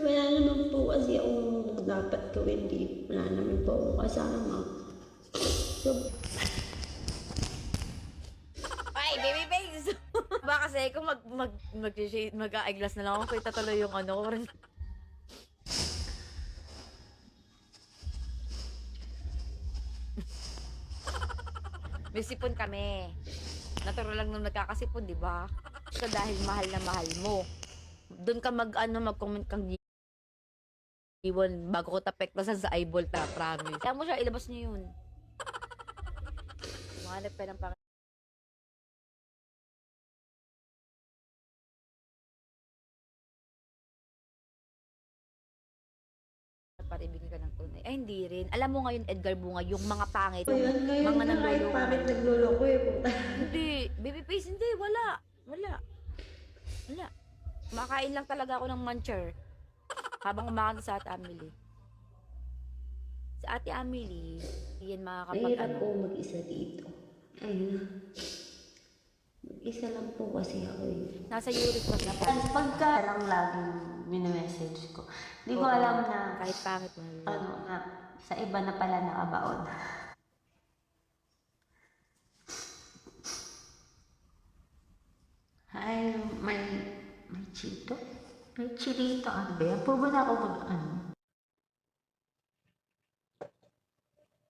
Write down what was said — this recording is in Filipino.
wala naman po kasi akong dapat gawin dito. Wala naman po akong kasama. So, Ay, baby face! Ba kasi kung mag-eyeglass na lang ako, kita tuloy yung ano ko. May sipon kami. Natural lang nung nagkakasipon, di ba? So dahil mahal na mahal mo, doon ka mag-comment kang iwan bago ko tapektasan sa eyeball ta, promise. Kaya mo siya, ilabas niyo yun. Mahanap ka ng para ibigay ka ng tunay. Ay, hindi rin. Alam mo ngayon, Edgar Bunga, yung mga pangit, ngayon mga na kahit nanloloko. bakit nagluloko eh. Puta. Hindi. Baby face, hindi. Wala. Wala. Wala. Makain lang talaga ako ng muncher. Habang umakanta sa Ate Amelie. Sa Ate Amelie, yan Mahirap po mag-isa dito. Ayun na. Mag-isa lang po kasi ako eh. Nasa Europe ko na Pagka lang laging mini-message ko. Hindi ko alam na kahit pangit mo. ano na sa iba na pala nakabaon. Ay, may chito? May chilito. Ano ba yan? Po ba na ako mag ano?